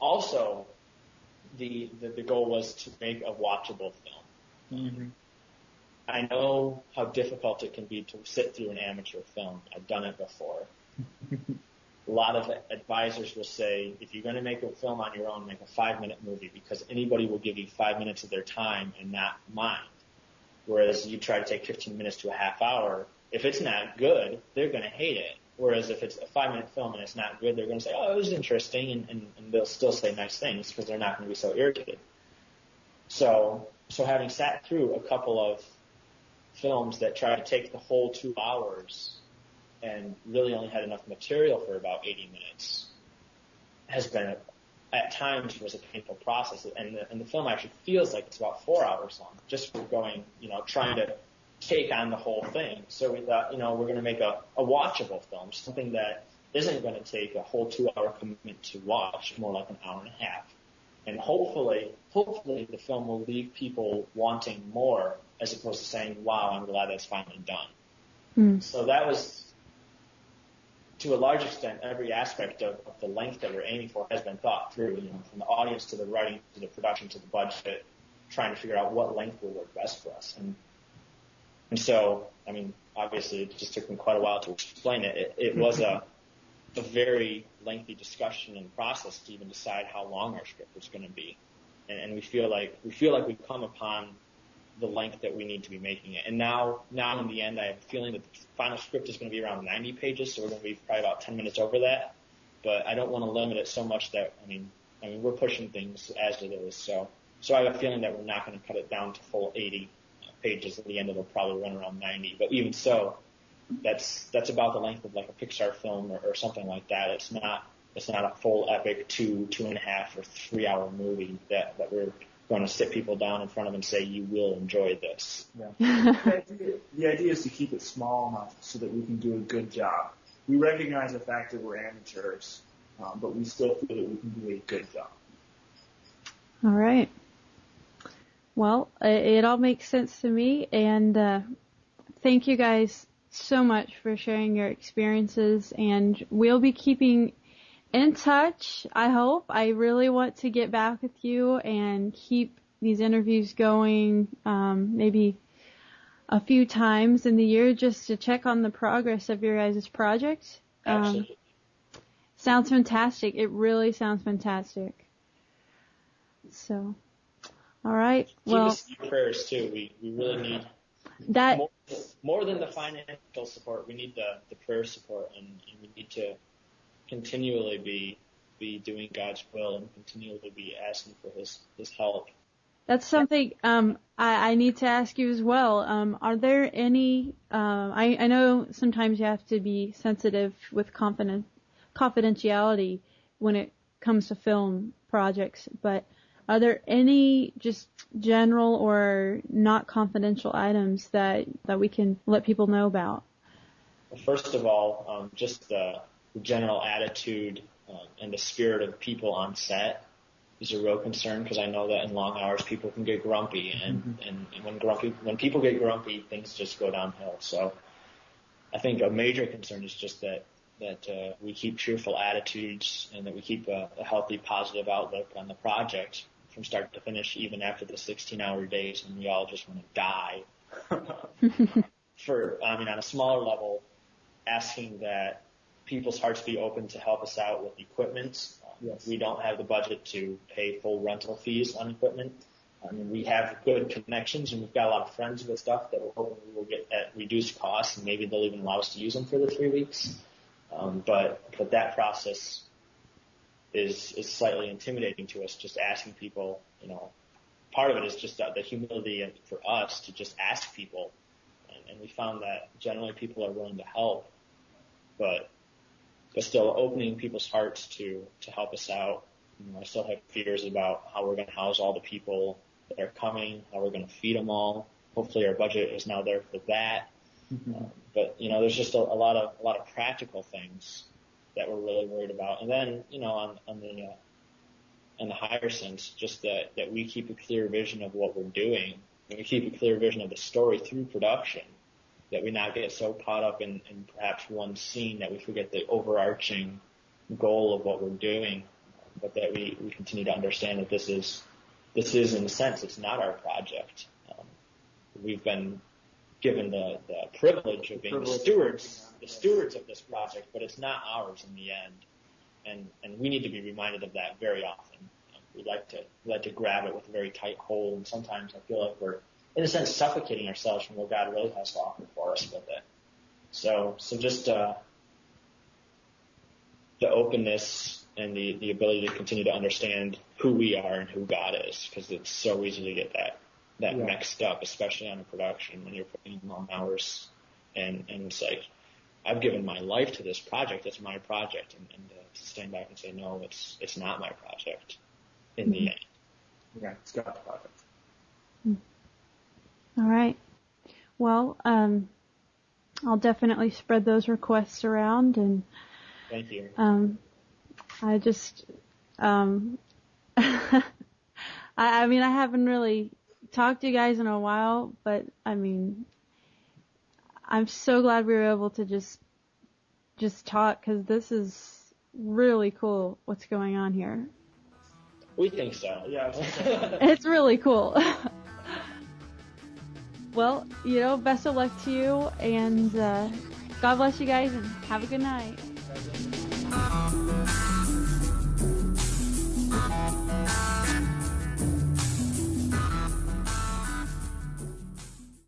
also, the goal was to make a watchable film. Mm-hmm. I know how difficult it can be to sit through an amateur film. I've done it before. A lot of advisors will say, if you're going to make a film on your own, make a 5-minute movie, because anybody will give you 5 minutes of their time and not mind. Whereas you try to take 15 minutes to a half hour, if it's not good, they're going to hate it. Whereas if it's a 5-minute film and it's not good, they're going to say, oh, it was interesting, and they'll still say nice things because they're not going to be so irritated. So having sat through a couple of films that try to take the whole 2 hours and really only had enough material for about 80 minutes has been, at times, was a painful process. And the film actually feels like it's about 4 hours long, just for going, trying to take on the whole thing. So we thought, we're going to make a watchable film, something that isn't going to take a whole 2-hour commitment to watch, more like an hour and a half. And hopefully the film will leave people wanting more, as opposed to saying, wow, I'm glad that's finally done. Mm. So that was, to a large extent, every aspect of the length that we're aiming for has been thought through, from the audience to the writing to the production to the budget, trying to figure out what length will work best for us. And so, obviously it just took me quite a while to explain it. It was a very lengthy discussion and process to even decide how long our script was going to be. And we feel like we've come upon the length that we need to be making it. And now in the end, I have a feeling that the final script is going to be around 90 pages, so we're going to be probably about 10 minutes over that. But I don't want to limit it so much that, we're pushing things as it is. So I have a feeling that we're not going to cut it down to full 80 pages. At the end, it'll probably run around 90. But even so, that's about the length of like a Pixar film or something like that. It's not a full epic 2.5 or 3 hour movie that we're going to sit people down in front of and say, you will enjoy this. Yeah. The idea is to keep it small enough so that we can do a good job. We recognize the fact that we're amateurs, but we still feel that we can do a good job. All right. Well, it all makes sense to me, and thank you guys so much for sharing your experiences, and we'll be keeping in touch, I hope. I really want to get back with you and keep these interviews going, maybe a few times in the year just to check on the progress of your guys' project. Absolutely. Sounds fantastic. It really sounds fantastic. So, all right. Keep us in your prayers too. We really need that more than the financial support. We need the prayer support, and we need to continually be doing God's will and continually be asking for His help. That's something I need to ask you as well. Are there any? I know sometimes you have to be sensitive with confidentiality when it comes to film projects, but are there any just general or not confidential items that we can let people know about? Well, first of all, just the general attitude and the spirit of people on set is a real concern, because I know that in long hours people can get grumpy, and when people get grumpy, things just go downhill. So I think a major concern is just that we keep cheerful attitudes and that we keep a healthy, positive outlook on the project from start to finish, even after the 16-hour days when we all just want to die. On a smaller level, asking that people's hearts be open to help us out with equipment. Yes. We don't have the budget to pay full rental fees on equipment. We have good connections, and we've got a lot of friends with stuff that we're hoping we will get at reduced costs, and maybe they'll even allow us to use them for the 3 weeks. But that process is slightly intimidating to us, just asking people, part of it is just the humility for us to just ask people. And we found that generally people are willing to help, but still opening people's hearts to help us out. I still have fears about how we're going to house all the people that are coming, how we're going to feed them all. Hopefully our budget is now there for that. Mm-hmm. But there's just a lot of practical things that we're really worried about. And then, on the higher sense, just that we keep a clear vision of what we're doing, and we keep a clear vision of the story through production, that we not get so caught up in perhaps one scene that we forget the overarching goal of what we're doing. but that we continue to understand that this is in a sense, it's not our project. We've been given the privilege of being the stewards of this project, but it's not ours in the end. And we need to be reminded of that very often. We like to grab it with a very tight hold, and sometimes I feel like we're, in a sense, suffocating ourselves from what God really has to offer for us with it. So just the openness and the ability to continue to understand who we are and who God is, because it's so easy to get that mixed up, especially on a production when you're putting in long hours, and it's like, I've given my life to this project. It's my project, and to stand back and say, no, it's not my project in the end. Yeah, it's God's project. All right. Well, I'll definitely spread those requests around, and thank you. I just, I mean, I haven't really talked to you guys in a while, but I mean, I'm so glad we were able to just talk, because this is really cool what's going on here. We think so. Yeah. It's really cool. Well, best of luck to you, and God bless you guys, and have a good night.